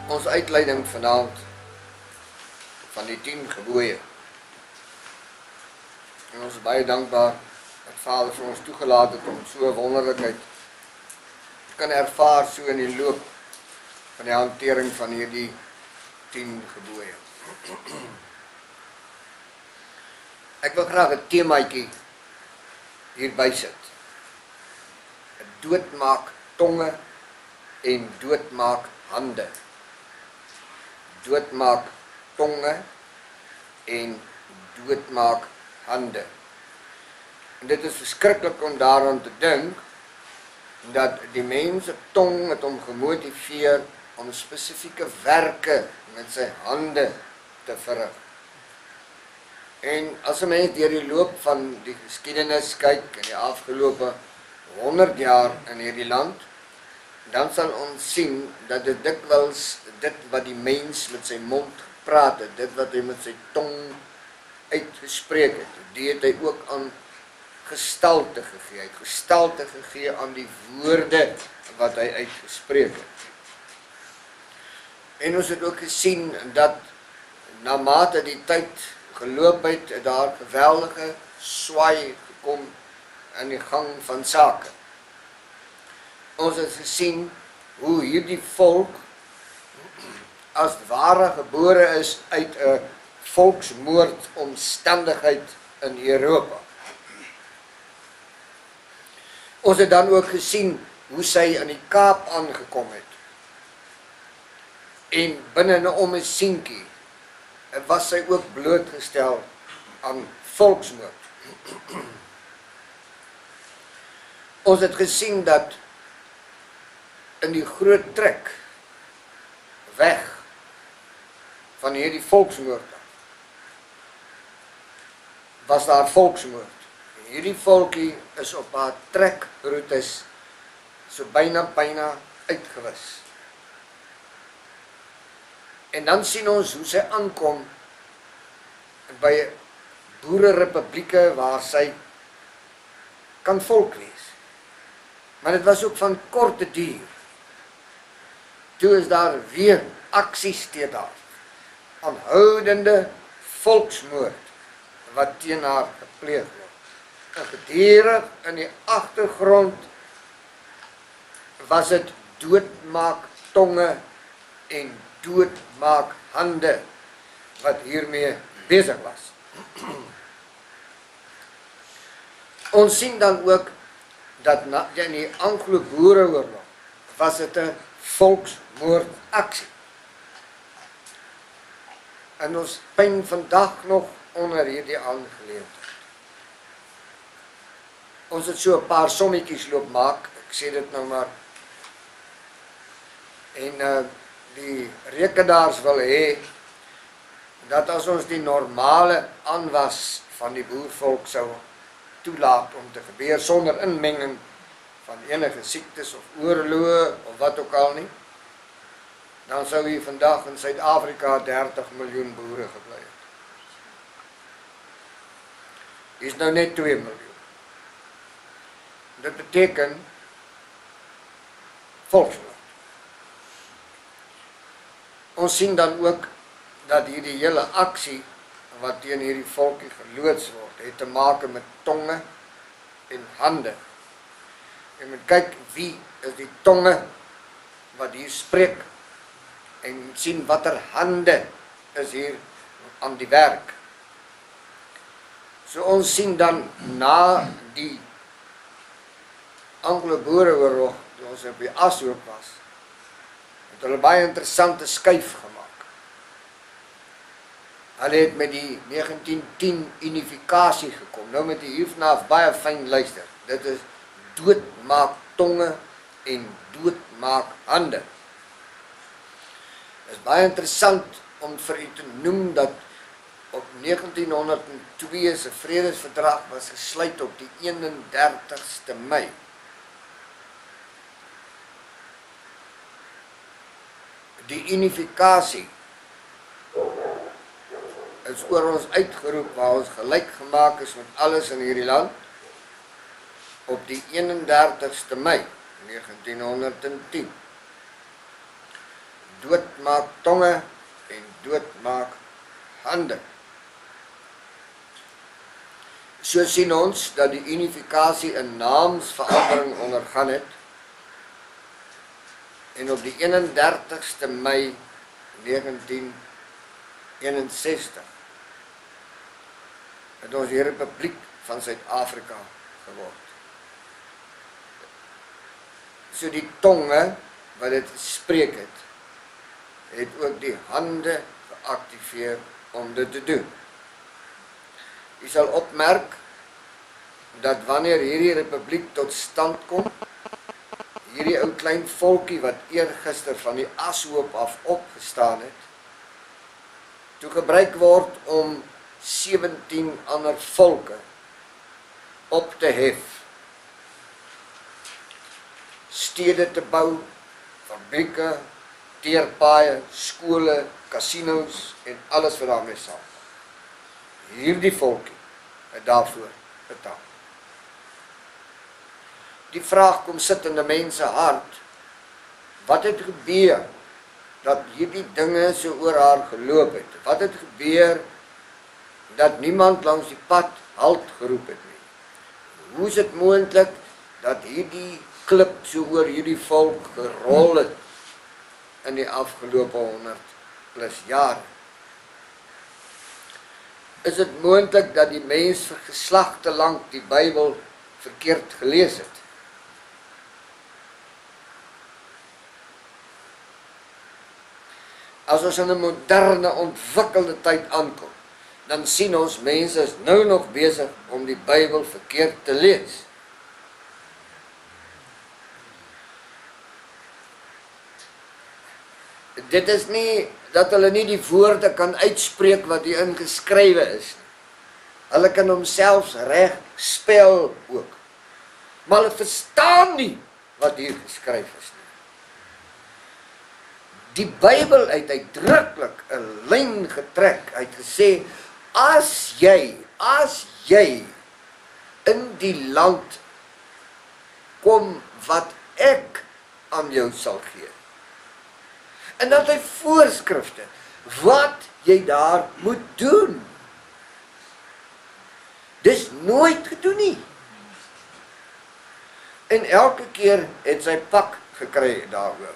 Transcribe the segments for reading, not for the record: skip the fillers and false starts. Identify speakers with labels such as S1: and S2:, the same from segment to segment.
S1: Ons uitleiding vanaand van die 10 gebooie. En ons is baie dankbaar dat Vader vir ons toegelaat het om so 'n wonderlikheid te kan ervaar so in die loop van die hantering van hierdie 10 gebooie. Ek wil graag 'n temaatjie hierby sit. Doodmaak tonge en doodmaak hande. Doodmaak tonge en doodmaak hande. En dit is verskriklik om daaraan te dink dat die mens se tong het hom gemotiveer om spesifieke werke met sy hande te verrig. En as 'n mens deur die loop van die geskiedenis kyk in die afgelope 100 jaar in hierdie land, dan sal ons sien dat dit dikwels dit wat die mens met sy mond gepraat het, dit wat hy met sy tong uitgespreek het, die het hy ook aan gestalte gegee. Hy het gestalte gegee aan die woorde wat hy uitgespreek het. En ons het ook gesien dat na mate die tyd geloop het, daar geweldige swaai gekom in die gang van sake. Ons het gesien hoe hierdie volk as ware gebore is uit 'n volksmoord omstandigheid in Europa. Ons het dan ook gesien hoe sy in die Kaap aangekom het. En binne 'n ommesientjie was sy ook blootgestel aan volksmoord. Ons het gesien dat in die groot trek weg van hierdie volksmoord was daar volksmoord. En hierdie volkie is op haar trekroetes so byna uitgewis. En dan sien ons hoe sy aankom by boererepublieke waar sy kan volk wees. Maar dit was ook van korte duur. Toe is daar weer aksies teen haar. Aanhoudende volksmoord wat teen haar gepleeg word. En gedurig in die agtergrond was dit doodmaak tonge en doodmaak hande wat hiermee besig was. Ons sien dan ook dat in die Anglo-Boereoorlog was dit 'n volksmoordaksie. En ons pyn vandag nog onder hierdie aangeleentheid. Ons het so 'n paar sommetjies loop maak, ek sê dit nou maar. En die rekenaars wil hê dat as ons die normale aanwas van die boervolk sou toelaat om te gebeur sonder inmenging van enige siektes of oorloë of wat ook al nie, dan sou hier vandag in Suid-Afrika 30 miljoen boere gebly het. Hier is nou net 2 miljoen. Dit beteken volksmoord. Ons sien dan ook dat hierdie hele aksie wat teen hierdie volkie geloods word, het te maak met tonge en hande. Jy moet kyk wie is die tonge wat hier spreek en moet sien watter hande is hier aan die werk. So ons sien dan na die Anglo-Boereoorlog, toe ons op die Ashoop was, het hulle baie interessante skuif gemaak. Hulle het met die 1910 unifikasie gekom. Nou met die hiervanaf baie fyn luister. Dit is doodmaak tonge en doodmaak hande. Dit is baie interessant om vir u te noem dat op 1902 se vredesverdrag was gesluit op die 31ste Mei. Die unifikasie is oor ons uitgeroep waar ons gelyk gemaak is met alles in hierdie land op die 31ste Mei 1910. dood maak tonge en dood maak hande. So sien ons dat die unifikasie 'n naamsverandering ondergaan het en op die 31ste Mei 1961 het ons die Republiek van Suid-Afrika geword. So die tonge wat dit gespreek het ook die hande geaktiveer om dit te doen. U sal opmerk dat wanneer hierdie republiek tot stand kom, hierdie ou klein volkie wat eergister van die ashoop af opgestaan het, toe gebruik word om 17 ander volke op te hef, stede te bou, fabrieke, teerpaaie, skole, casinos en alles wat daarmee saam. Hierdie volkie het daarvoor betaal. Die vraag kom sit in die mense hart, wat het gebeur dat hierdie dinge so oor haar geloop het? Wat het gebeur dat niemand langs die pad halt geroep het nie? Hoe is dit moontlik dat hierdie klip so oor hierdie volk gerol het in die afgelope 100+ jaar? Is dit moontlik dat die mens vir geslagte lank die Bybel verkeerd gelees het? As ons in 'n moderne, ontwikkelde tyd aankom, dan sien ons mense is nou nog besig om die Bybel verkeerd te lees. Dit is nie dat hulle nie die woorde kan uitspreek wat hierin geskrywe is. Hulle kan homself reg spel ook. Maar hulle verstaan nie wat hier geskryf is nie. Die Bybel het uitdruklik 'n lyn getrek. Hy het gesê, as jy in die land kom wat ek aan jou sal gee. En dat hy voorskrifte wat jy daar moet doen. Dis nooit gedoen nie. En elke keer het sy pak gekry daaroor.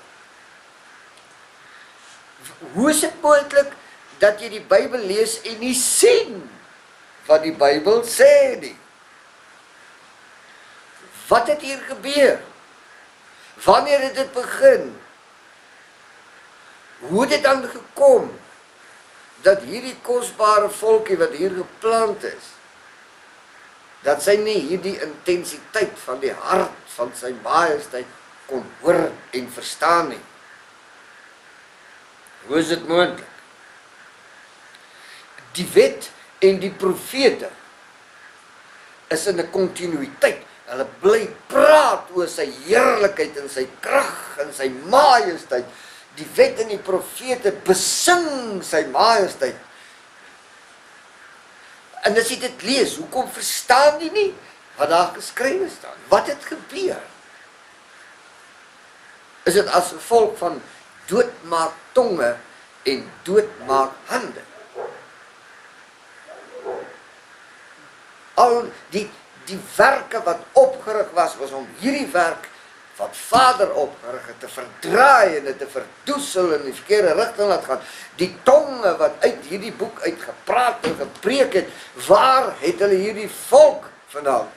S1: Hoe is dit moontlik dat jy die Bybel lees en nie sien wat die Bybel sê nie? Wat het hier gebeur? Wanneer het dit begin? Hoe het dit dan gekom dat hierdie kosbare volkie wat hier geplant is, dat sy nie hierdie intensiteit van die hart van sy majesteit kon hoor en verstaan nie? Hoe is dit moontlik? Die wet en die profete is in 'n kontinuïteit. Hulle bly praat oor sy heerlikheid en sy krag en sy majesteit. Die wet en die profete besing sy majesteit. En as jy dit lees, hoekom verstaan jy nie wat daar geskrywe staan? Wat het gebeur? Is dit as gevolg van doodmaak tonge en doodmaak hande? Al die werke wat opgerig was om hierdie werk wat Vader opgerig het te verdraai en dit te verdoesel in die verkeerde rigting laat gaan. Die tonge wat uit hierdie boek uitgepraat en gepreek het, waar het hulle hierdie volk vandaan?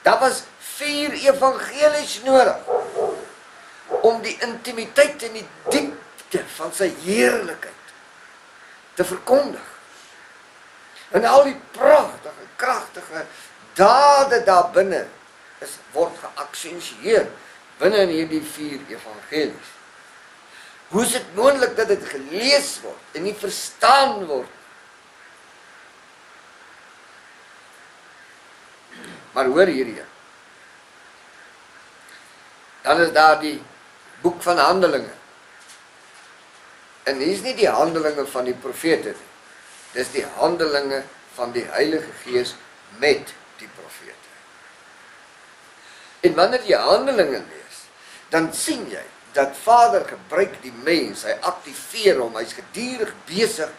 S1: Daar was 4 evangelies nodig om die intimiteit en die diepte van sy heerlikheid te verkondig. En al die pragtige, kragtige dade daar binne word geaksensieer binne in hierdie 4 evangelies. Hoe is dit moontlik dat dit gelees word en nie verstaan word? Maar hoor hierdie. Dan is daar die boek van Handelinge. En hier is nie die handelinge van die profete nie. Dis die handelinge van die Heilige Gees met die profete. En wanneer jy Handelinge lees, dan sien jy dat Vader gebruik die mens, hy aktiveer hom, hy's gedurig besig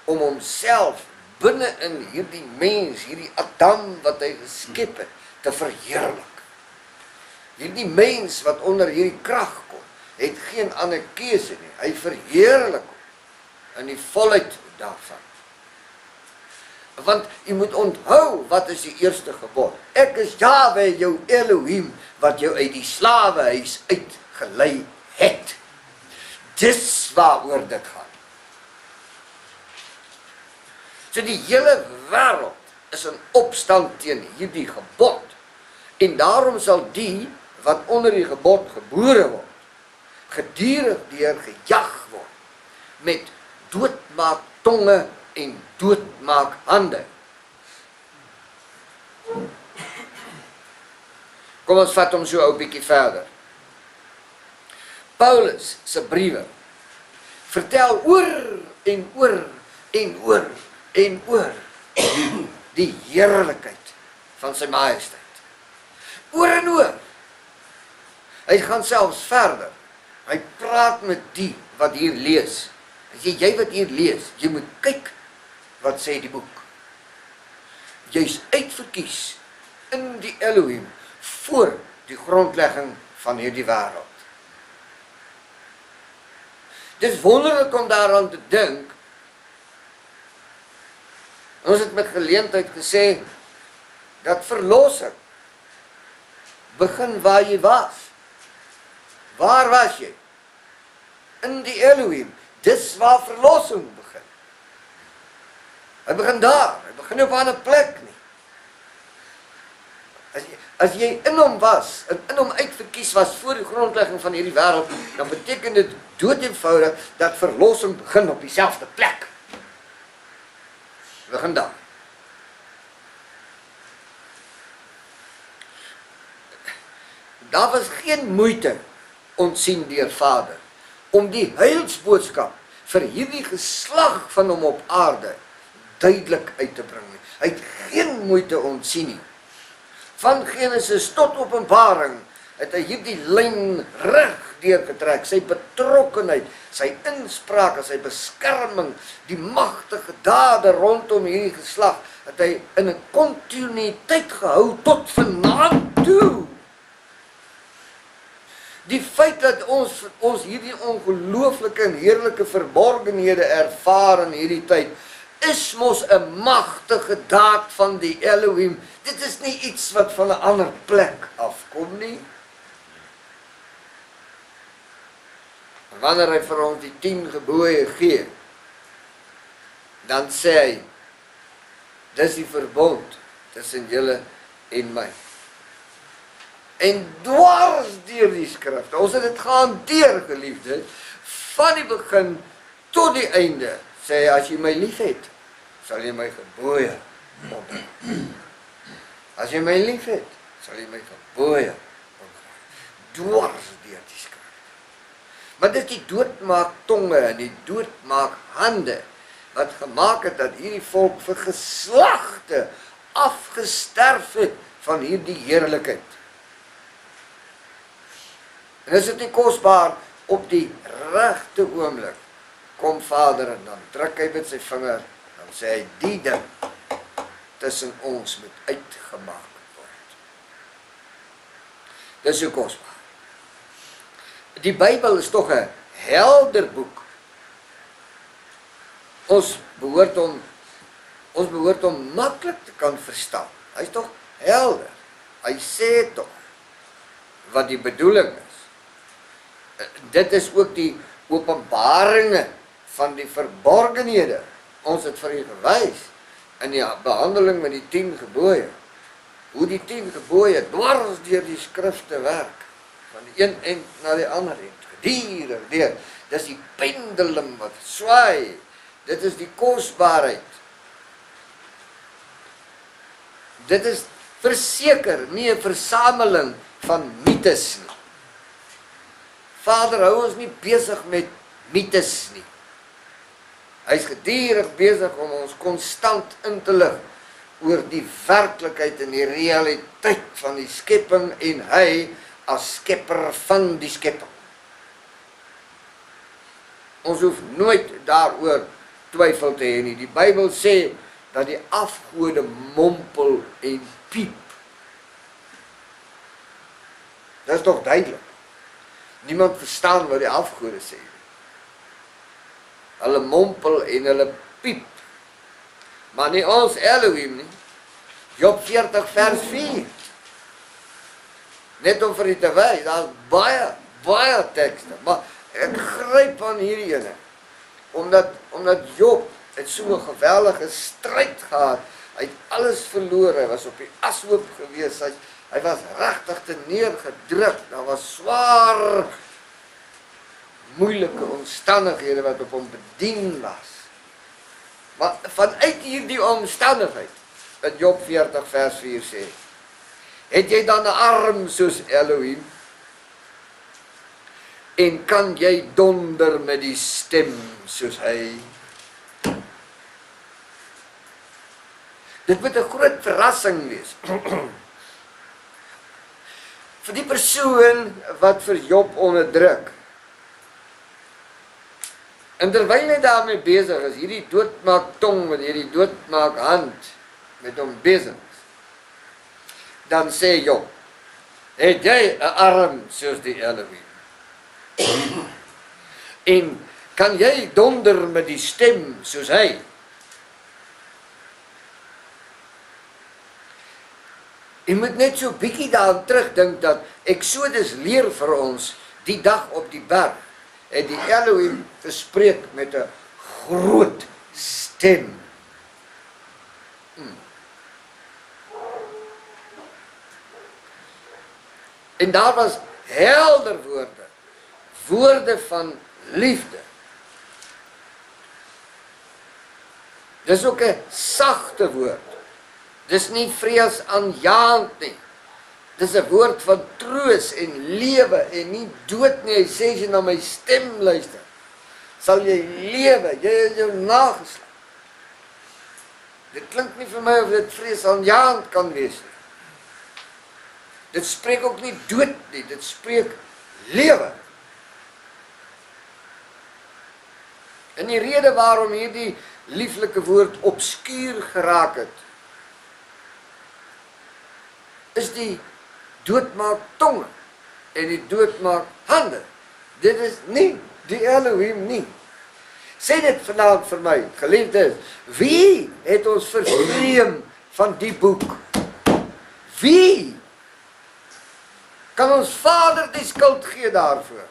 S1: om homself binne in hierdie mens, hierdie Adam wat hy geskep het, te verheerlik. Hierdie mens wat onder hierdie krag kom, het geen ander keuse nie. Hy verheerlik hom in die volheid daarvan. Want jy moet onthou, wat is die eerste gebod? Ek is Jahwe, jou Elohim, wat jou uit die slawehuis uitgelei het. Dis waaroor dit gaan. So die hele wêreld is in opstand teen hierdie gebod. En daarom sal die wat onder die gebod gebore word, gedurig deur gejag word met doodmaak tonge en doodmaak hande. Kom ons vat hom so 'n bietjie verder. Paulus se briewe vertel oor en oor en oor en oor die heerlikheid van sy majesteit. Oor en oor. Hy gaan selfs verder. Hy praat met die wat hier lees. As jy wat hier lees, jy moet kyk wat sê die boek. Jy's uitverkies in die Elohim voor die grondlegging van hierdie wêreld. Dit is wonderlik om daaraan te dink. Ons het met geleentheid gesê dat verlossing begin waar jy was. Waar was jy? In die Elohim. Dis waar verlossing begin. Hy begin daar. Hy begin nie op 'n ander plek nie. As jy in hom was, en in hom uitverkies was voor die grondlegging van hierdie wêreld, dan beteken dit doodeenvoudig dat verlossing begin op dieselfde plek. Begin daar. Daar was geen moeite ontsien deur Vader om die heilsboodskap vir hierdie geslag van hom op aarde duidelik uit te bring. Hy het geen moeite ontsien nie. Van Genesis tot Openbaring het hy hierdie lyn reg deurgetrek, sy betrokkenheid, sy inspraak, sy beskerming, die magtige dade rondom hierdie geslag, het hy in 'n kontinuïteit gehou tot vanaand toe. Die feit dat ons hierdie ongelooflike en heerlike verborgenhede ervaar in hierdie tyd, is mos 'n magtige daad van die Elohim. Dit is nie iets wat van 'n ander plek afkom nie. Wanneer hy vir ons die 10 gebooie gee, dan sê hy, dis die verbond tussen julle en my. En dwars deur die skrifte, ons het dit gehanteer, geliefdes, van die begin tot die einde, sê hy, as jy my lief het, sal jy my gebooie onderhou. As jy my lief het, sal jy my gebooie onderhou. Dwars deur die skrifte. Maar dit is die doodmaak tonge en die doodmaak hande, wat gemaak het dat hierdie volk vir geslagte afgesterf het van hierdie heerlikheid. En is dit nie kosbaar, op die regte oomblik kom Vader en dan druk hy met sy vinger, dan sê hy, die ding tussen ons moet uitgemaak word. Dis so kosbaar. Die Bybel is tog 'n helder boek. Ons behoort hom maklik te kan verstaan. Hy is tog helder. Hy sê tog wat die bedoeling is. Dit is ook die openbaringe van die verborgenhede. Ons het vir u gewys in die behandeling met die 10 gebooie. Hoe die 10 gebooie dwars deur die skrifte werk. Van die een end na die ander end. Gedurig deur. Dis die pendulum wat swaai. Dit is die kosbaarheid. Dit is verseker nie 'n versameling van mites nie. Vader hou ons nie besig met mites nie. Hy is gedurig besig om ons konstant in te lig oor die werklikheid en die realiteit van die skepping en hy as skepper van die skepping. Ons hoef nooit daaroor twyfel te hê nie. Die Bybel sê dat die afgode mompel en piep. Dit is toch duidelik. Niemand verstaan wat die afgode sê. Hulle mompel en hulle piep. Maar nie ons Elohim nie. Job 40 vers 4. Net om vir u te wys, daar is baie tekste, maar ek gryp aan hierdie ene. Omdat Job het so 'n geweldige stryd gehad. Hy het alles verloor, hy was op die ashoop gewees, hy was regtig te neergedruk, daar was swaar moeilike omstandighede wat op hom bedien was. Maar vanuit hierdie omstandigheid, wat Job 40 vers 4 sê, het jy dan 'n arm soos Elohim, en kan jy donder met die stem soos hy? Dit moet 'n groot verrassing wees. Vir die persoon wat vir Job onderdruk. En terwyl hy daarmee besig is, hierdie doodmaak tong met hierdie doodmaak hand met hom besig is, dan sê Job, het jy 'n arm soos die Elohim? En kan jy donder met die stem soos hy? Jy moet net so bietjie daaraan terugdink dat Exodus leer vir ons die dag op die berg het die Elohim gespreek met 'n groot stem. En daar was helder woorde, woorde van liefde. Dis ook 'n sagte woord. Dis nie vreesaanjaend nie. Dis 'n woord van troos en lewe en nie dood nie. Hy sê as jy na my stem luister, sal jy lewe, jy is jou nageslag. Dit klink nie vir my of dit vreesaanjaend kan wees nie. Dit spreek ook nie dood nie, dit spreek lewe. En die rede waarom hierdie lieflike woord obskuur geraak het, is die doodmaak tonge en die doodmaak hande. Dit is nie die Elohim nie. Sê dit vanaand vir my, geliefdes, wie het ons vervreem van die boek? Wie kan ons Vader die skuld gee daarvoor?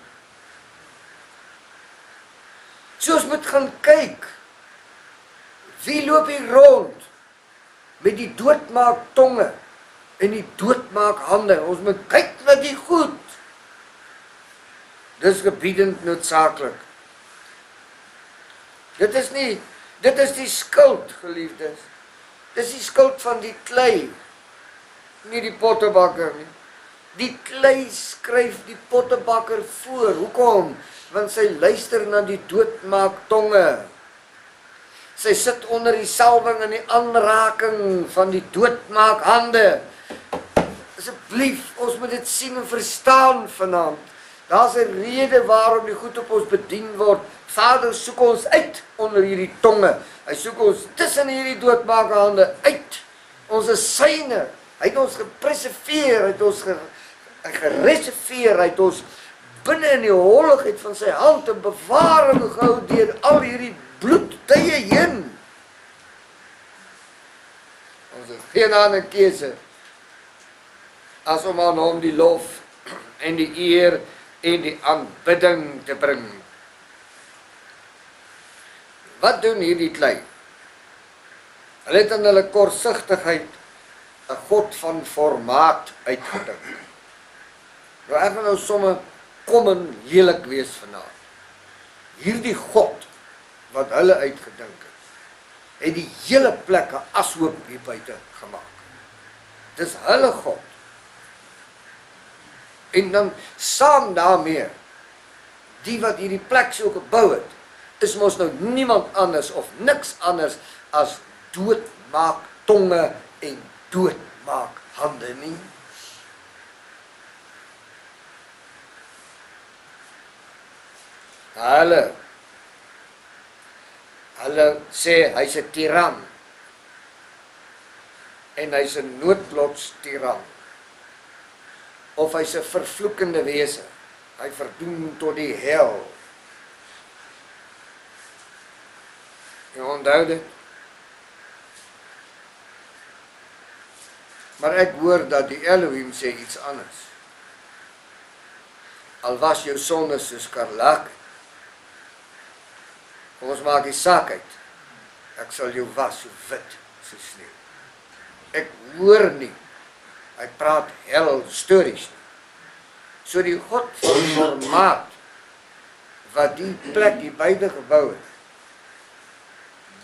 S1: Soos moet gaan kyk, wie loop hier rond met die doodmaak tonge en die doodmaak hande? Ons moet kyk na die goed. Dis gebiedend noodsaaklik. Dit is die skuld, geliefdes. Dis die skuld van die klei, nie die pottebakker nie. Die klei skryf die pottebakker voor. Hoekom? Want sy luister na die doodmaak tonge. Sy sit onder die salwing en die aanraking van die doodmaak hande. Asseblief, ons moet dit sien en verstaan vanaand. Daar's 'n rede waarom die goed op ons bedien word. Vader soek ons uit onder hierdie tonge. Hy soek ons tussen hierdie doodmaak hande uit. Ons is syne. Hy het ons gepreserveer, hy het ons gereserveer, hy het ons binne in die holligheid van sy hand en bewaring gehou deur al hierdie bloedtye heen. Ons het geen ander keuse as om aan hom die lof en die eer en die aanbidding te bring. Wat doen hierdie klei? Hulle het in hulle kortsigtigheid 'n God van formaat uitgedink. Nou ek wil nou somme kom en lelik wees vanaand. Hierdie God wat hulle uitgedink het die hele plek 'n ashoop hier buite gemaak. Dis hulle God. En dan saam daarmee, die wat hierdie plek so gebou het, is mos nou niemand anders of niks anders as doodmaak tonge en doodmaak hande nie. Hulle sê hy's 'n tiran en hy's 'n noodlots tiran. Of hy's 'n vervloekende wese. Hy verdoem tot die hel. Jy onthou dit? Maar ek hoor dat die Elohim sê iets anders. Al was jou sonde soos skarlak, ons maak die saak uit. Ek sal jou was so wit soos sneeu. Ek hoor nie. Hy praat hel stories nie. So die God van formaat wat die plek die beide gebou het.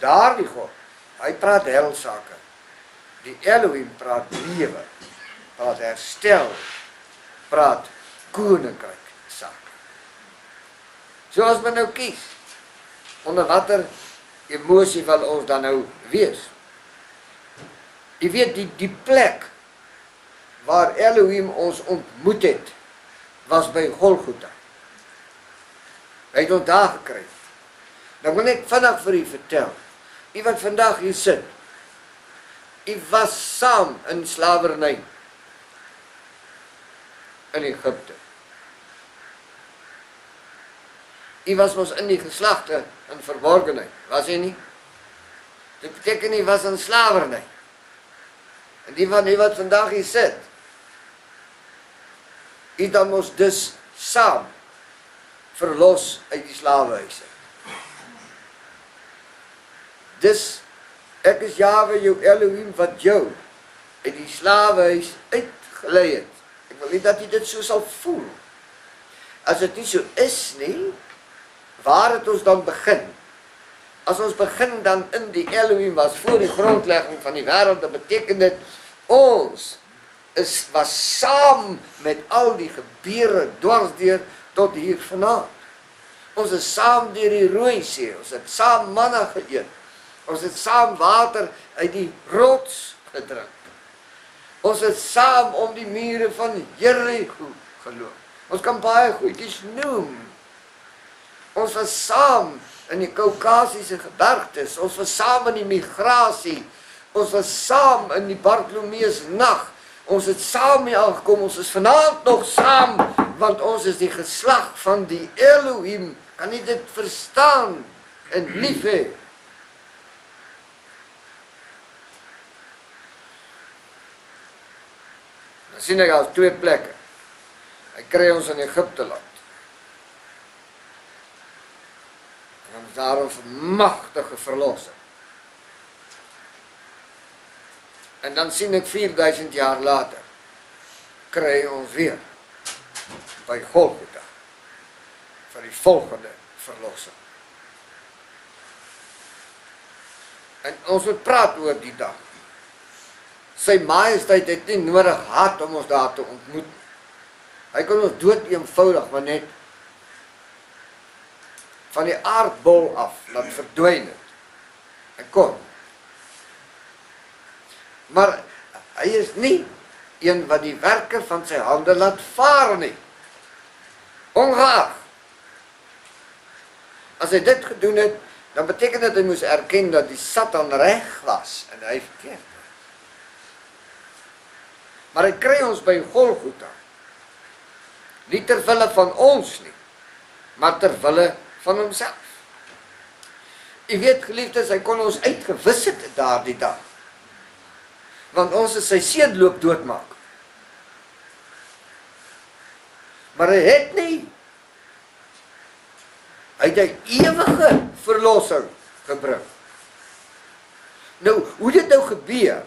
S1: Daardie God, hy praat hel sake. Die Elohim praat lewe, praat herstel, praat koninkryk sake. So as men nou kies, onder watter emosie wil ons dan nou wees? Jy weet, die plek waar Elohim ons ontmoet het, was by Golgotha. Hy het ons daar gekry. Dan wil ek vandag vir u vertel, u wat vandag hier sit, u was saam in slawerny in Egypte. U was mos in die geslagte in verborgenheid, was hy nie? Dit beteken nie was in slawerny. En die van u wat vandag hier sit, u dan mos dus saam verlos uit die slawehuise. Dus ek is Jahwe jou Elohim wat jou uit die slawehuis uitgelei het. Ek wil nie dat jy dit so sal voel. As dit nie so is nie, waar het ons dan begin? As ons begin dan in die Elohim was voor die grondlegging van die wêreld, dan beteken dit ons was saam met al die gebeure dwarsdeur tot hier vanaand. Ons is saam deur die Rooi See, ons het saam manna geëet. Ons het saam water uit die rots gedrink. Ons het saam om die mure van Jericho geloop. Ons kan baie goedjies noem. Ons was saam in die Kaukasiese gebergtes. Ons was saam in die migrasie. Ons was saam in die Bartholomeus nag. Ons het saam hier aangekom. Ons is vanaand nog saam, want ons is die geslag van die Elohim. Kan jy dit verstaan en lief hê? Dan sien ek al twee plekke. Hy kry ons in Egypte land. En ons daar 'n magtige verlossing. En dan sien ek 4000 jaar later, kry ons weer by Golgotha vir die volgende verlossing. En ons moet praat oor die dag. Sy majesteit het nie nodig gehad om ons daar te ontmoet. Hy kon ons dood eenvoudig maar net van die aardbol af laat verdwyn het. Hy kon. Maar hy is nie een wat die werke van sy hande laat vaar nie. Ongeag. As hy dit gedoen het, dan beteken dit hy moes erken dat die Satan reg was en hy verkeerd. Maar hy kry ons by Golgotha. Nie ter wille van ons nie, maar ter wille van homself. U weet geliefdes, hy kon ons uitgewis het daardie dag. Want ons is sy seun loop doodmaak. Maar hy het nie. Hy het 'n ewige verlossing gebring. Nou, hoe dit nou gebeur,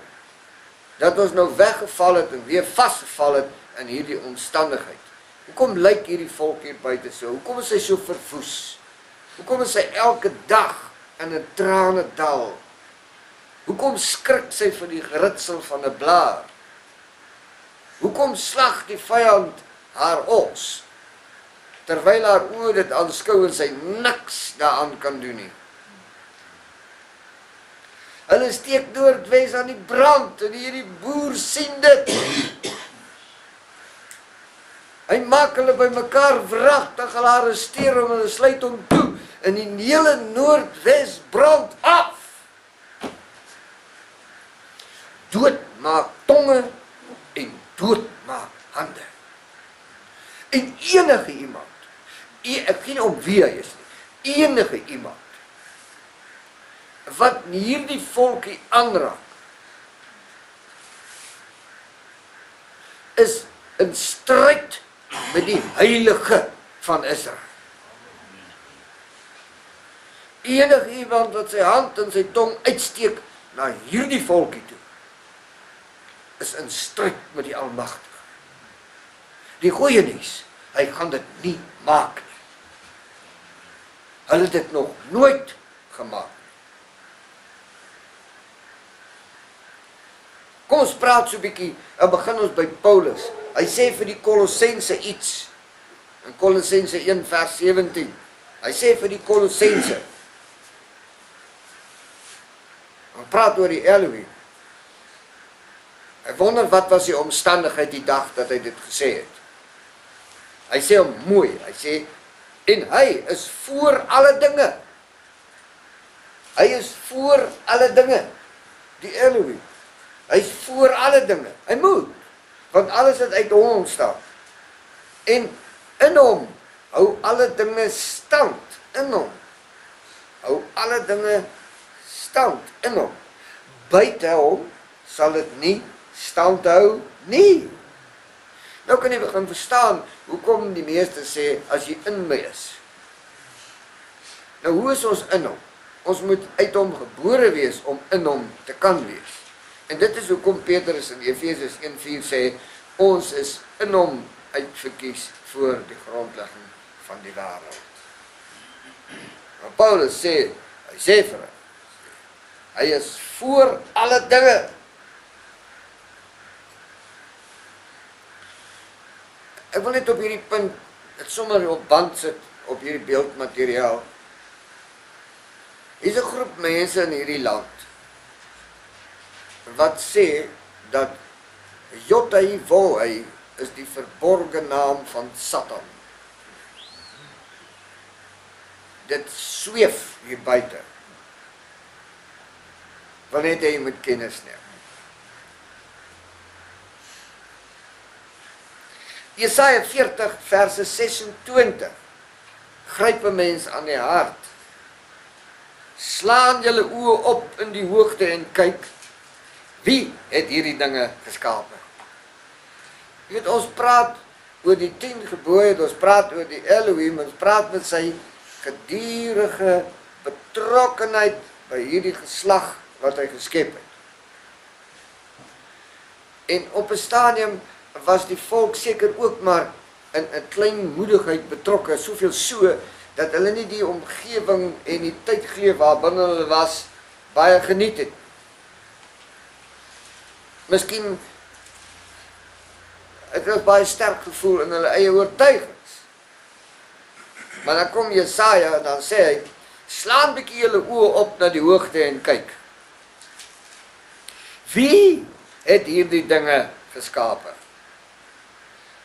S1: dat ons nou weggeval het en weer vasgeval het in hierdie omstandigheid. Hoekom lyk hierdie volk hier buite so? Hoekom is hy so verwoes? Hoekom is hy elke dag in 'n tranendal? Hoekom skrik sy vir die geritsel van 'n blaar? Hoekom slag die vyand haar os, terwyl haar oë dit aanskou en sy niks daaraan kan doen nie? Hulle steek Noordwes aan die brand en hierdie boer sien dit. Hy maak hulle by mekaar wragtig, hulle arresteer hom en hulle sluit hom toe en die hele Noordwes brand af. Dood maak tonge en dood maak hande. En enige iemand, ek weet nie om wie hy is nie, enige iemand, wat hierdie volkie aanraak, is in stryd met die heilige van Israel. Enige iemand wat sy hand en sy tong uitsteek na hierdie volkie toe, is in stryd met die Almagtige. Die goeie nuus, hy gaan dit nie maak nie. Hulle het dit nog nooit gemaak. Kom ons praat so 'n bietjie, en begin ons by Paulus. Hy sê vir die Kolossense iets, in Kolossense 1 vers 17, hy sê vir die Kolossense, hy praat oor die Elohim. Hy wonder wat was die omstandigheid die dag dat hy dit gesê het. Hy sê hom mooi, hy sê, en hy is voor alle dinge. Hy is voor alle dinge, die Elohim. Hy is voor alle dinge, hy moet, want alles het uit hom ontstaan. En in hom hou alle dinge stand, in hom. Hou alle dinge stand, in hom. Buite hom sal dit nie stand hou nie. Nou kan jy begin verstaan, hoekom die meeste sê, as jy in my is. Nou hoe is ons in hom? Ons moet uit hom gebore wees, om in hom te kan wees. En dit is hoekom Petrus in Efesiërs 1:4 sê, ons is in hom uitverkies voor die grondlegging van die wêreld. Maar Paulus sê, hy sê vir hy is voor alle dinge. Ek wil net op hierdie punt, het sommer op band sit, op hierdie beeldmateriaal. Hier is 'n groep mense in hierdie land, wat sê, dat J-H-W is die verborgde naam van Satan. Dit sweef hier buite. Wil net jy moet kennis neem. Jesaja 40 verse 26 gryp 'n mens aan die hart. Slaan julle oë op in die hoogte en kyk, wie het hierdie dinge geskape? Jy weet, ons praat oor die 10 gebooie, ons praat oor die Elohim, ons praat met sy gedurende betrokkenheid by hierdie geslag wat hy geskep het. En op 'n stadium was die volk seker ook maar in 'n kleinmoedigheid betrokke, soveel so, dat hulle nie die omgewing en die tydgreep waarbinne hulle was, baie geniet het. Miskien het hulle baie sterk gevoel in hulle eie oortuigings. Maar dan kom Jesaja en dan sê hy, slaan bietjie julle oë op na die hoogte en kyk. Wie het hierdie dinge geskape?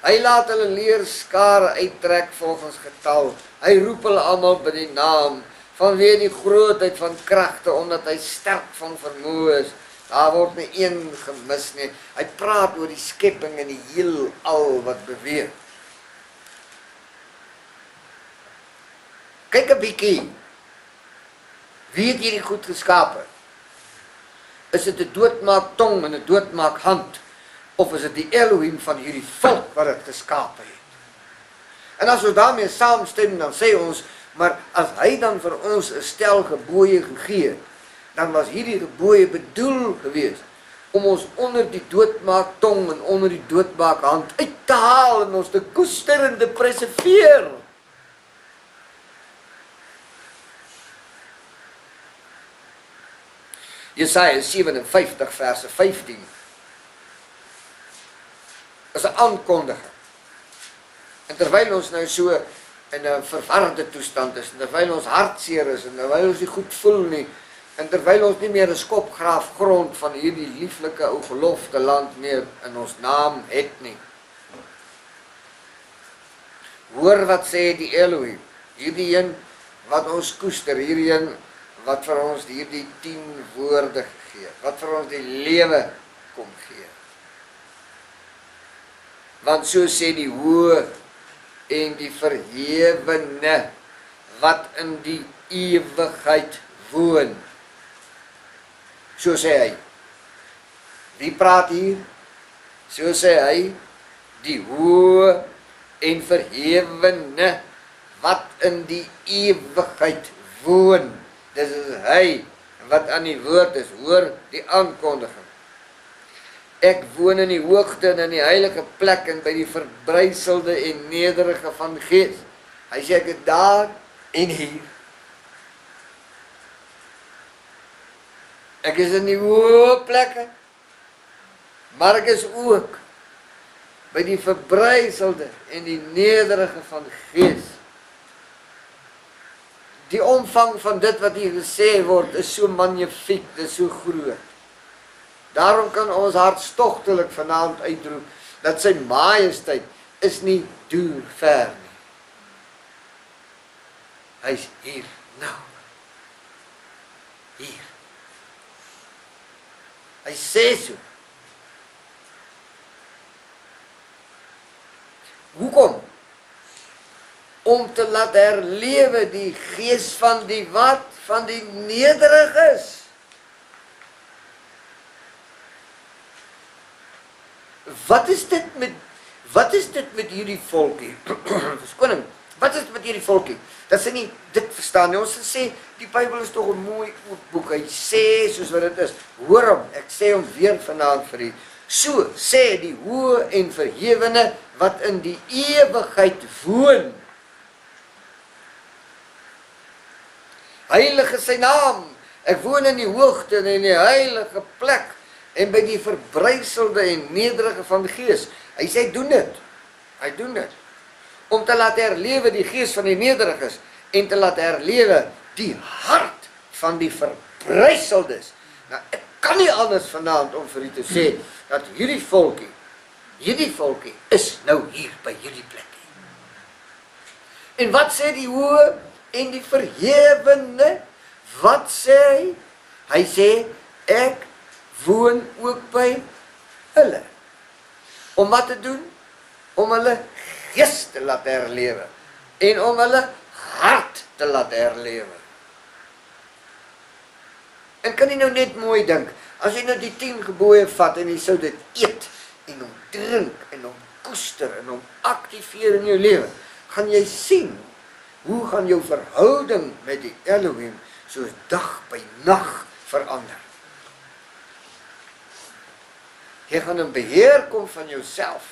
S1: Hy laat hulle leerskare uittrek volgens getal. Hy roep hulle almal by die naam, vanweë die grootheid van kragte, omdat hy sterk van vermoë is. Daar word nie een gemis nie. Hy praat oor die skepping en die heelal wat beweeg. Kyk 'n bietjie. Wie het hierdie goed geskape? Is dit 'n doodmaak tong en 'n doodmaak hand? Of is dit die Elohim van hierdie volk wat dit geskape het? En as ons daarmee saamstem, dan sê ons, maar as hy dan vir ons 'n stel gebooie gegee het, dan was hierdie gebooie bedoel gewees om ons onder die doodmaak tong en onder die doodmaak hand uit te haal en ons te koester en te preserveer. Jesaja 57 verse 15 is 'n aankondiging. En terwyl ons nou so in 'n verwarde toestand is, en terwyl ons hartseer is, en terwyl ons nie goed voel nie, En terwyl ons nie meer 'n skopgraaf grond van hierdie lieflike ou gelofte land meer in ons naam het nie. Hoor wat sê die Elohim, hierdie een wat ons koester, hierdie een wat vir ons hierdie 10 woorde gee, wat vir ons die lewe kom gee. Want so sê die hoë en die verhewene wat in die ewigheid woon. So sê hy. Wie praat hier? So sê hy, die hoë en verhewene wat in die ewigheid woon. Dis is hy wat aan die woord is. Hoor die aankondiging. Ek woon in die hoogte en in die heilige plek en by die verbryselde en nederige van gees. Hy sê ek is daar en hier. Ek is in die hoë plekke, maar ek is ook by die verbryselde en die nederige van gees. Die omvang van dit wat hier gesê word is so magnifiek, dit is so groot. Daarom kan ons hartstogtelik vanaand uitroep dat sy majesteit is nie duur ver nie. Hy is hier nou. Hier. Hy sê so. Hoekom? Om te laat herlewe die gees van die wat? Van die nederiges. Wat is dit met hierdie volkie? Verskoning, wat is dit met hierdie volkie? Dat sy nie dit verstaan nie. Ons sê, die Bybel is toch 'n mooi boek. Hy sê soos wat dit is. Hoor hom, ek sê hom weer vanaand vir u. So sê die hoë en verhewene wat in die ewigheid woon. Heilig is sy naam. Ek woon in die hoogte en in die heilige plek en by die verbryselde en nederige van gees. Hy sê, doen dit. Hy doen dit. Om te laat herlewe die gees van die nederiges en te laat herlewe die hart van die verbryseldes. Nou, ek kan nie anders vanaand om vir u te sê dat hierdie volkie is nou hier by hierdie plek. En wat sê die hoë en die verhewene? Wat sê hy? Hy sê, ek woon ook by hulle. Om wat te doen? Om hulle gees te laat herlewe. En om hulle hart te laat herlewe. En kan jy nou net mooi dink, as jy nou die 10 gebooie vat en jy sou dit eet, en hom drink, en hom koester, en hom aktiveer in jou lewe, gaan jy sien, hoe gaan jou verhouding met die Elohim soos dag by nag verander. Jy gaan in beheer kom van jouself.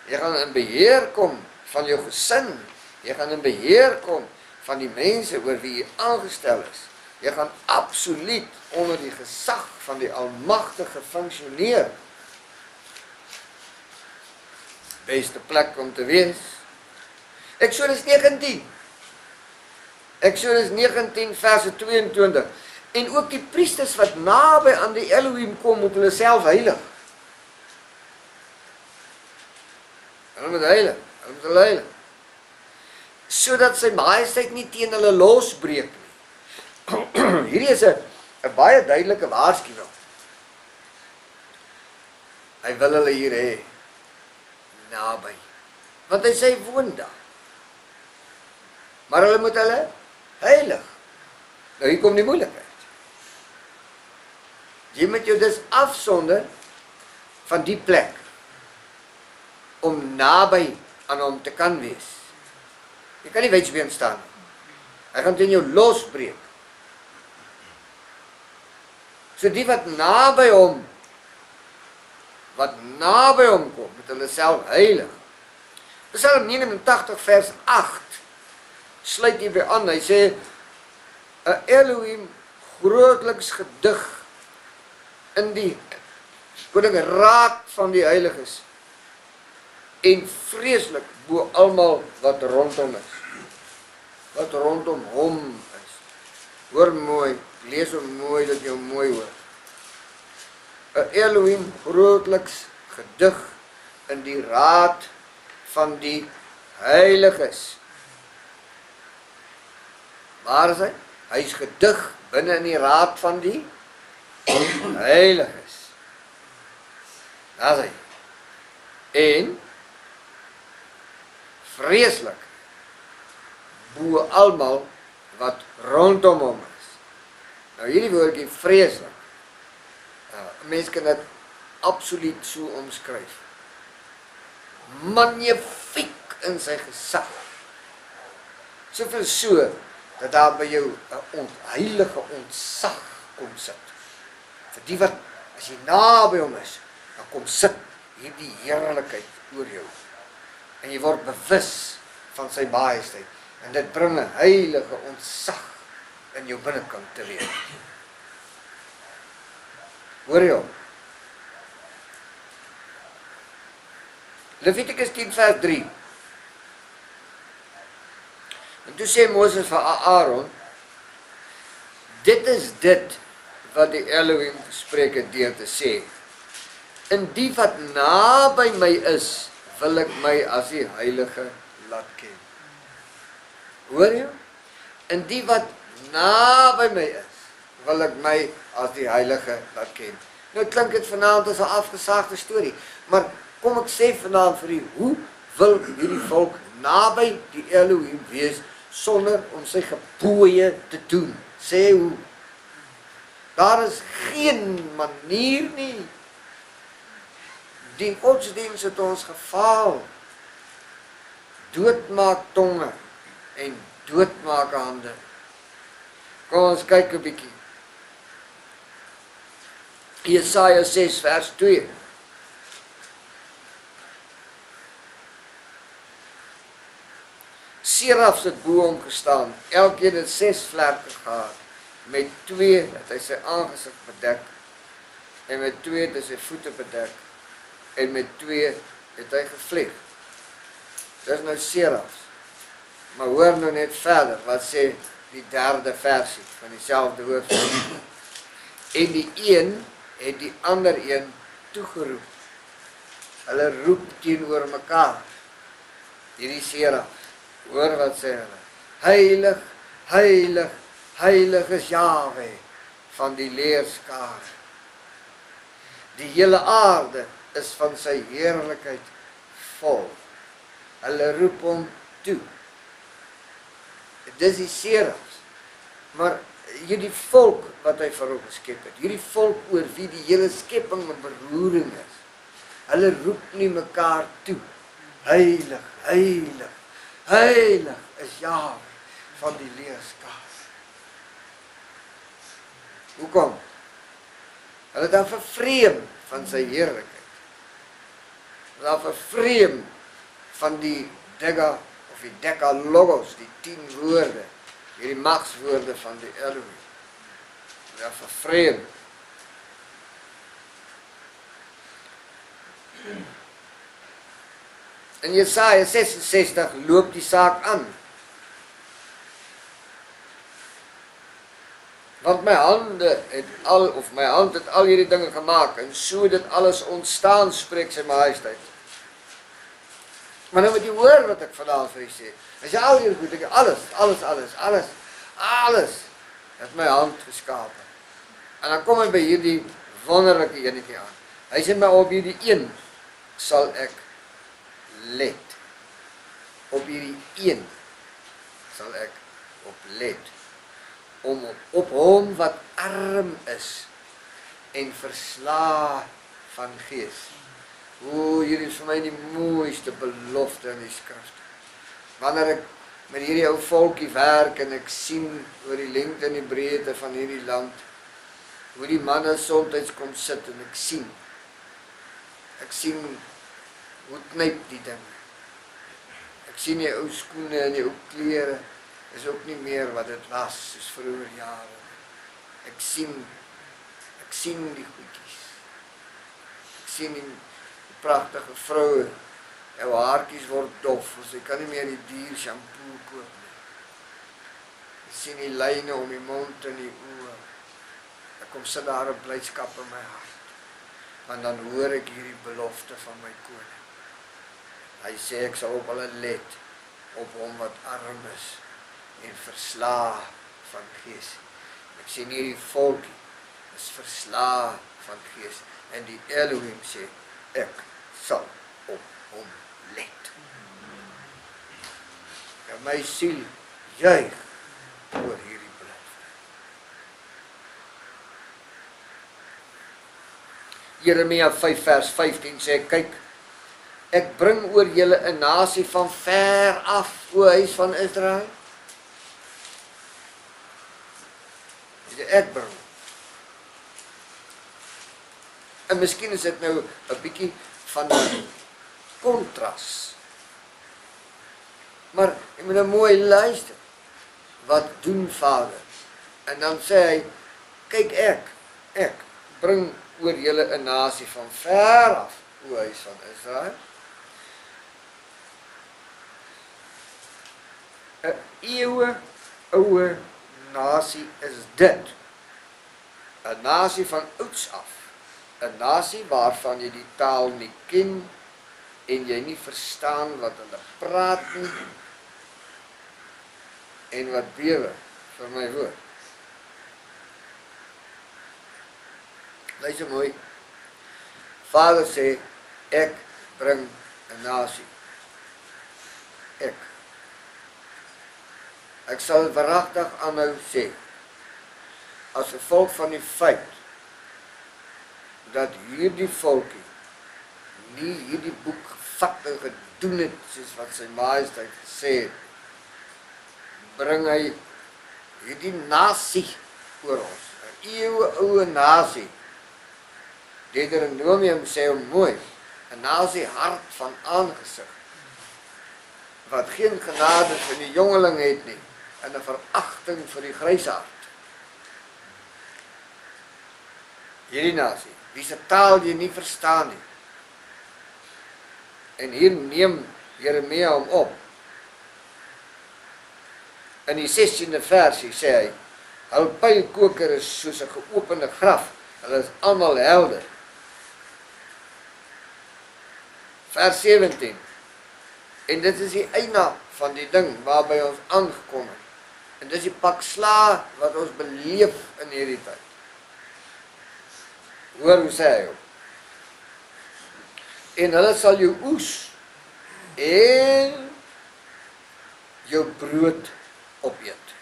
S1: Jy gaan in beheer kom van jou gesin. Jy gaan in beheer kom van die mense oor wie jy aangestel is. Jy gaan absoluut onder die gesag van die Almagtige funksioneer. Beste plek om te wees. Exodus 19. Exodus 19 verse 22. En ook die priesters wat naby aan die Elohim kom, moet hulle self heilig. Hulle moet heilig. Sodat sy majesteit nie teen hulle losbreek nie. Hierdie is 'n baie duidelike waarskuwing. Hy wil hulle hier hê, naby. Want hy sê woon daar. Maar hulle moet hulle heilig. Nou hier kom die moeilikheid. Jy moet jou dus afsonder van die plek om naby aan hom te kan wees. Jy kan nie wydsbeen staan. Hy gaan teen jou losbreek. So die wat naby hom kom, moet hulle self heilig. Psalm 89 vers 8 sluit hierby aan. Hy sê 'n Elohim grootliks gedig in die raad van die heiliges en vreeslik bo almal wat rondom is. Wat rondom hom is. Hoor mooi. lees hom mooi dat jy hom mooi hoor. 'n Elohim grootliks gedig in die raad van die heiliges. Waar is hy? Hy is gedig binne in die raad van die heiliges. Daar is hy. En vreeslik bo almal wat rondom hom is. Nou hierdie woordjie vreeslik. Mens kan dit absoluut so omskryf. Magnifiek in sy gesag. Soveel so dat daar by jou 'n heilige ontzag kom sit. Vir die wat, as jy naby hom is, dan kom sit hierdie heerlikheid oor jou. En jy word bewus van sy majesteit. En dit bring 'n heilige ontzag in jou binnekant teweeg. Hoor jy hom? Levitikus 10 vers 3. En toe sê Moses vir Aaron, dit is dit wat die Elohim gespreek het deur te sê. In die wat naby my is, wil ek my as die heilige laat ken. Hoor jy? In die wat naby my is, wil ek my as die heilige laat ken. Nou klink dit vanaand as 'n afgesaagde storie, maar kom ek sê vanaand vir u, hoe wil hierdie volk naby die Elohim wees sonder om sy gebooie te doen? Sê hoe? Daar is geen manier nie. Die godsdienst het ons gefaal. Doodmaak tonge en doodmaak hande. Kom ons kyk 'n bietjie. Jesaja 6 vers 2. Serafs het bo hom gestaan. Elkeen het 6 vlerke gehad. Met 2 het hy sy aangesig bedek. En met 2 het hy sy voete bedek. En met 2 het hy gevlieg. Dis nou serafs. Maar hoor nou net verder, wat sê die 3de versie van dieselfde hoofstuk. En die een het die ander een toegeroep. Hulle roep teenoor mekaar. Hierdie serafs. Hoor wat sê hulle. Heilig, heilig, heilig is Jahwe van die leerskare. Die hele aarde is van sy heerlikheid vol. Hulle roep hom toe. Dis die serafs. Maar hierdie volk wat hy vir hom geskep het, hierdie volk oor wie die hele skepping 'n beroering is, hulle roep nie mekaar toe. Heilig, heilig, heilig is Jahwe van die leerskare. Hoekom? Hulle het dan vervreem van sy heerlikheid. Hulle het dan vervreem van die Dega of die Dekalogos, die 10 woorde, hierdie magswoorde van die Elohim. Hulle het vervreem. In Jesaja 66 loop die saak aan. Want my hand het al hierdie dinge gemaak, en so dit alles ontstaan, spreek sy majesteit. Maar nou moet jy hoor wat ek vanavond vir jy sê. As jy al hierdie goed, alles het my hand geskapen. En dan kom hy by hierdie wonderlike enetjie aan. Hy sê my, op hierdie een sal ek let. Op hierdie een sal ek op let. Om op hom wat arm is en versla van gees. Hier is vir my die mooiste belofte in die skrif. Wanneer ek met hierdie ou volkie werk en ek sien oor die lengte en die breedte van hierdie land, hoe die manne soms kom sit en ek sien hoe knyp die ding. Ek sien die ou skoene en die ou klere is ook nie meer wat dit was, soos vroeger jare. Ek sien die goedjies. Ek sien die pragtige vroue, jou haartjies word dof, sy kan nie meer die duur shampoo koop nie. sien die lyne om die mond en die oë. Ek kom sit daar 'n blydskap in my hart. Want dan hoor ek hierdie belofte van my koning. Hy sê ek sal op hulle let, op hom wat arm is en verslae van gees. Ek sien hierdie volkie is verslae van gees en die Elohim sê ek sal op hom let. En my siel juig oor hierdie belofte. Jeremia 5 vers 15 sê, kyk, ek bring oor julle 'n nasie van ver af, o huis van Israel. Ek bring. En miskien is dit nou 'n bietjie van 'n kontras. Maar jy moet nou mooi luister. Wat doen Vader? En dan sê hy, kyk ek bring oor julle 'n nasie van ver af, o huis van Israel. 'n eeue oue nasie is dit. 'n nasie van ouds af. 'n nasie waarvan jy die taal nie ken en jy nie verstaan wat hulle praat nie en wat bewe vir my woord. Luister mooi. Vader sê, ek bring 'n nasie. Ek sal verragtig aanhou sê, as gevolg van die feit, dat hierdie volkie nie hierdie boek gevat en gedoen het, soos wat sy majesteit gesê het, bring hy hierdie nasie oor ons, 'n eeuwe nasie. Deuteronomium sê hom mooi, 'n nasie hart van aangesig, wat geen genade vir die jongeling het nie, en 'n veragting vir die grysaard. Hierdie nasie, wie se taal jy nie verstaan nie. En hier neem Jeremia hom op. In die 16de versie sê hy, hul pylkoker is soos 'n geopende graf, hulle is almal helder. Vers 17, en dit is die einde van die ding waarby ons aangekom het. En dis die pak sla wat ons beleef in hierdie tyd. Hoor hoe sê hy ook. En hulle sal jou oes en jou brood opeet.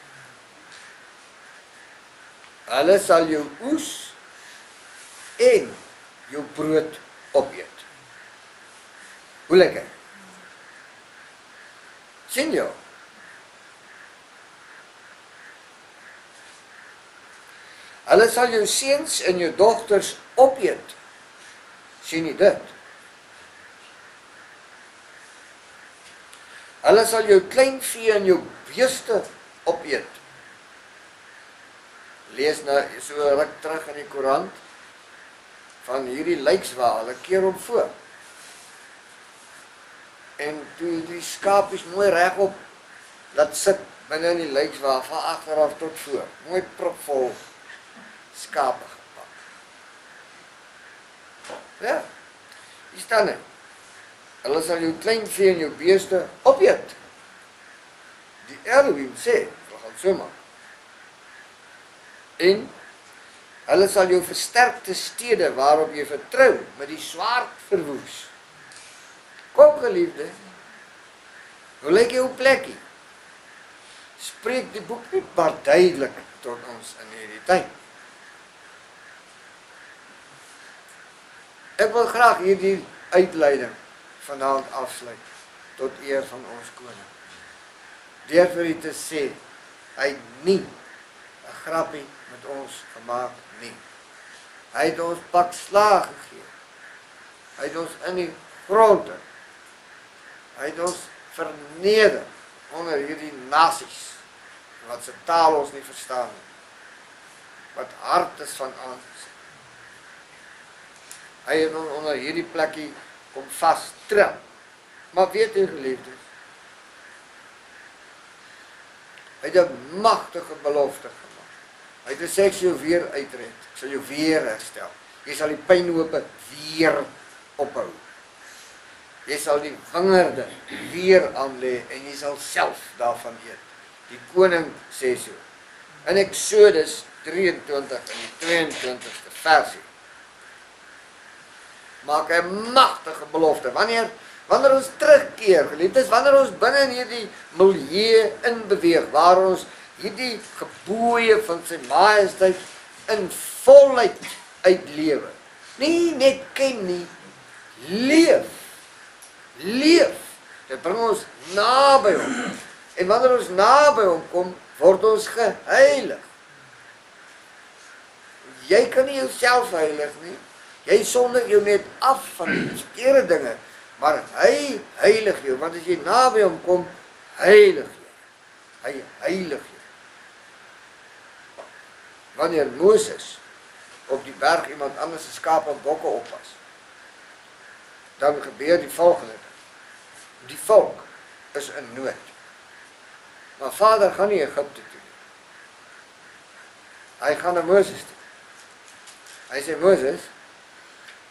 S1: Hulle sal jou oes en jou brood opeet. Hoe lyk hy? Sien jy? Hulle sal jou seuns en jou dogters opeet. Sien jy dit? Hulle sal jou kleinvee en jou beeste opeet. Lees nou so ruk terug in die koerant van hierdie lijkswa, hulle keer hom voor. En toe die skapies mooi regop laat sit binne in die lijkswa, van agteraf tot voor. Mooi propvol skape gepak. Ja, hier staan hy. Hulle sal jou kleinvee en jou beeste opeet. Die Elohim sê, hulle gaan so maak. En hulle sal jou versterkte stede waarop jy vertrou met die swaard verwoes. Kom geliefde, hoe lyk jou plekkie? Spreek die boek nie maar duidelik tot ons in hierdie tyd. Ek wil graag hierdie uitleiding vanaand afsluit tot eer van ons koning. Deur vir u te sê, hy het nie 'n grappie met ons gemaak nie. Hy het ons pak slaag gegee. Hy het ons in die grond. Hy het ons verneder onder hierdie nasies wat se taal ons nie verstaan nie. Wat hart is van aangesig. Hy het ons onder hierdie plekkie kom vastrap. Maar weet u geliefdes, Hy het 'n magtige belofte gemaak. Hy het gesê, ek sal jou weer uitred, ek sal jou weer herstel. Jy sal die pynhope weer ophou. Jy sal die wingerde weer aanlê en jy sal self daarvan eet. Die koning sê so. In Exodus 23 in die 22ste versie maak hy 'n magtige belofte. Wanneer ons terugkeer, geliefdes, wanneer ons binne in hierdie milieu inbeweeg, waar ons hierdie gebooie van sy majesteit in volheid uitlewe. Nie net ken nie, leef. Leef. Dit bring ons naby hom. En wanneer ons naby hom kom, word ons geheilig. Jy kan nie jouself heilig nie. Jy sonder jou net af van die verkeerde dinge, maar hy heilig jou, want as jy naby hom kom, heilig jy. Hy heilig jou. Wanneer Moses op die berg iemand anders se skape en bokke oppas, dan gebeur die volgende. Die volk is in nood. Maar Vader gaan nie Egipte toe nie. Hy gaan na Moses toe. Hy sê, Moses,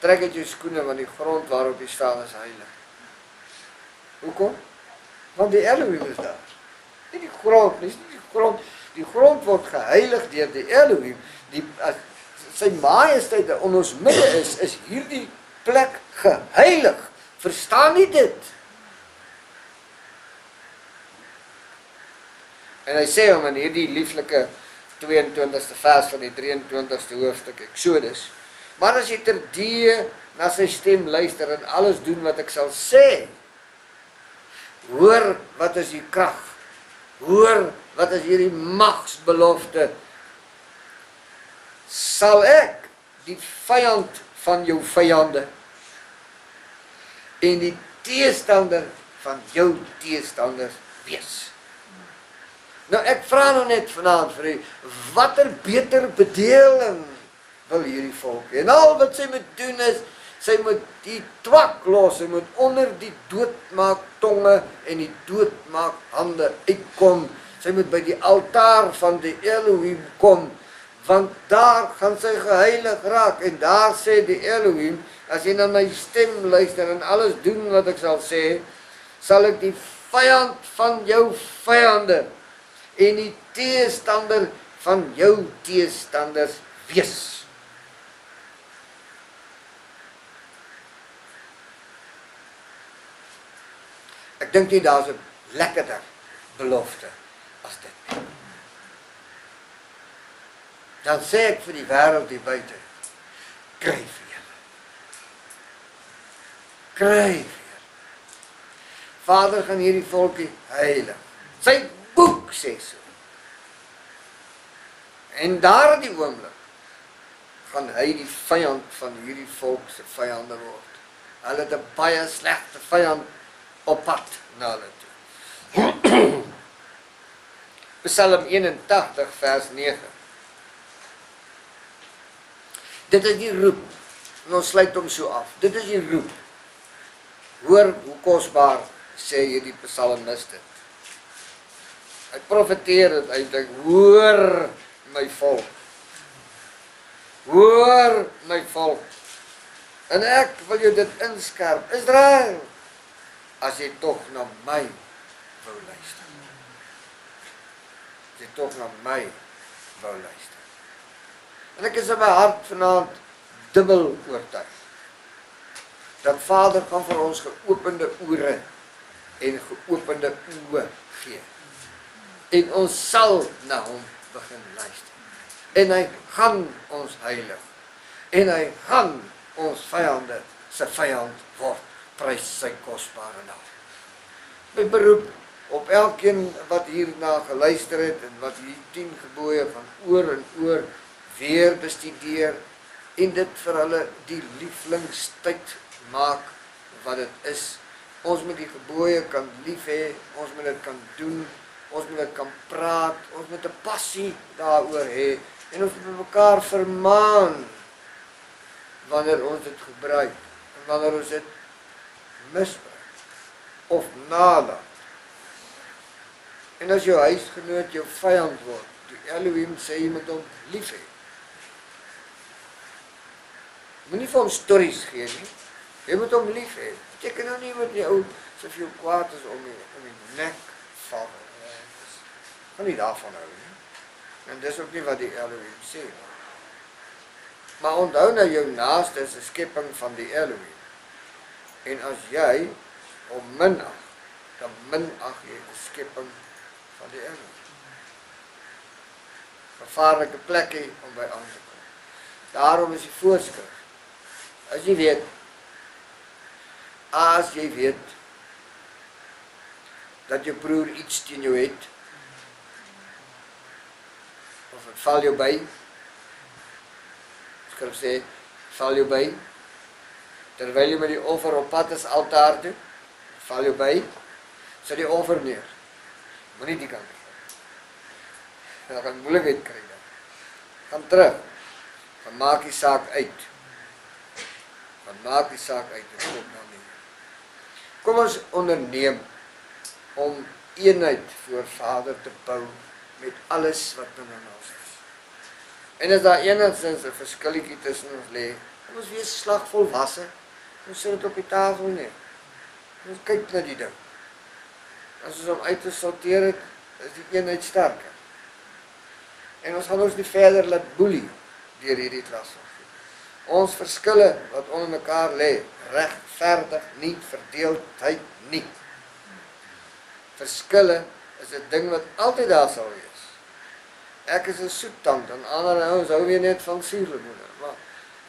S1: trek uit jou skoene, want die grond waarop jy staan is heilig. Hoekom? Want die Elohim is daar. Nie die grond, nie die grond. Die grond word geheilig deur die Elohim. As sy majesteit in ons midde is hierdie plek geheilig. Verstaan nie dit? En hy sê hom in hierdie lieflike 22ste vers van die 23ste hoofstuk Exodus, maar as jy terdee na sy stem luister en alles doen wat ek sal sê, hoor wat is die krag, hoor wat is hierdie magsbelofte, sal ek die vyand van jou vyande en die teestander van jou teestanders wees. Nou ek vra nou net vanaand vir u, watter beter bedeling wil hierdie volk? En al wat sy moet doen is, sy moet die twak los, sy moet onder die doodmaak tonge en die doodmaak hande uitkom. Sy moet by die altaar van die Elohim kom, want daar gaan sy geheilig raak. En daar sê die Elohim, as jy na my stem luister en alles doen wat ek sal sê, sal ek die vyand van jou vyande en die teestander van jou teestanders wees. Ek dink nie daar is 'n lekkerder belofte as dit. Dan sê ek vir die wêreld hier buite, kry vir julle. Kry vir julle. Vader gaan hierdie volkie heilig. Sy boek sê so. En daar in die oomblik gaan hy die vyand van hierdie volk se vyande word. Hulle het 'n baie slegte vyand op pad na hulle toe. Psalm 81 vers 9. Dit is die roep. En ons sluit hom so af. Dit is die roep. Hoor hoe kosbaar sê hierdie psalmis dit. Hy profeteer dit eintlik, hoor my volk. Hoor my volk. En ek wil jou dit inskerp. Israel, as jy tog na my wou luister. As jy tog na my wou luister. En ek is in my hart vanaand dubbel oortuig dat Vader gaan vir ons geopende ore en geopende oë gee. En ons sal na hom begin luister. En hy gaan ons heilig. En hy gaan ons vyande se vyand word. Prys sy kosbare naam. My beroep op elkeen wat hierna geluister het en wat die 10 gebooie van oor en oor weer bestudeer en dit vir hulle die lieflingstyd maak wat dit is. Ons moet die gebooie kan lief hê, ons moet dit kan doen, ons moet dit kan praat, ons moet 'n passie daaroor hê en ons moet mekaar vermaan wanneer ons dit gebruik en wanneer ons dit misbruik of nalat. En as jou huisgenoot jou vyand word, die Elohim sê jy moet hom lief hê. Moenie vir hom stories gee nie. Jy moet hom lief hê. Beteken nou nie met die ou so veel kwaad is om die nek val. Kan nie daarvan hou nie. En dis ook nie wat die Elohim sê. Maar onthou nou jou naaste is 'n skepping van die Elohim. En as jy hom minag, dan minag jy 'n skepping van die Elohim. Gevaarlike plekke om by aan te kom. Daarom is die voorskrif. As jy weet dat jou broer iets teen jou het, of het val jou by, skrif sê, val jou by, terwyl jy met die offer op pad is altaar toe, val jou by, sit die offer neer, moenie die kant gaan, dan gaan moeilikheid kry dan, gaan terug, gaan maak die saak uit, en kom dan nie. Kom ons onderneem, om eenheid voor Vader te bou, met alles wat in ons is. En as daar enigstens 'n verskilletjie tussen ons lê, kom ons wees slagvolwasse, ons sit dit op die tafel neer. Ons kyk na die ding. As ons hom uit te sorteer het, is die eenheid sterker. En ons gaan ons nie verder laat boelie deur hierdie klas. Ons verskille wat onder mekaar lê, regverdig nie, verdeeldheid nie. Verskille is 'n ding wat altyd daar sal wees. Ek is 'n soettand en ander ouens hou weer net van suurlemoene. Maar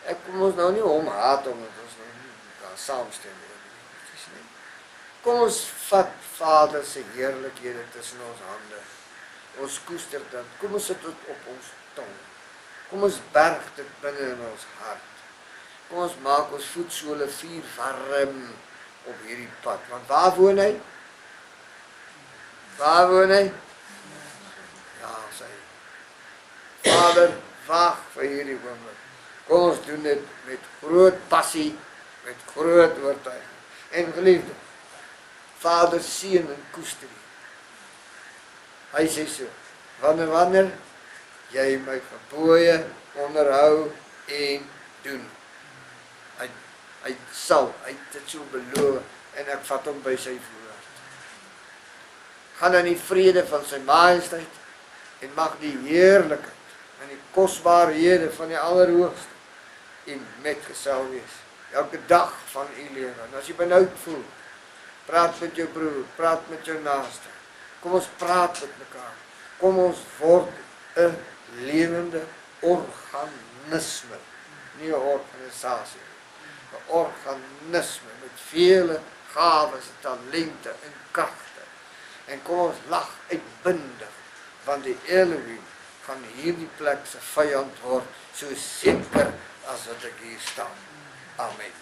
S1: ek kom ons nou nie om haat omdat ons nou nie kan saamstem nie. Kom ons vat Vader se heerlikhede tussen ons hande. Ons koester dit. Kom ons sit dit op ons tong. Kom ons berg dit binne in ons hart. Kom ons maak ons voetsole vuur warm op hierdie pad. Want waar woon hy? Waar woon hy? Ja, sê Vader, wag vir hierdie oomblik. Kom ons doen dit met groot passie, met groot oortuiging. En geliefde, Vader seën en koester U. Hy sê so, wanneer jy my gebooie onderhou en doen. Hy sal, hy het dit so beloof en ek vat hom by sy woord. Gaan in die vrede van sy majesteit en mag die heerlikheid en die kosbaarhede van die Allerhoogste U metgesel wees. Elke dag van U lewe. En as jy benoud voel, praat met jou broer, praat met jou naaste. Kom ons praat met mekaar. Kom ons word 'n lewende organisme, nie 'n organisasie nie. 'n Organisme met vele gawes, talente en kragte. En kom ons lag uitbundig, want die Elohim gaan hierdie plek se vyand word, so seker as wat ek hier staan. Amen.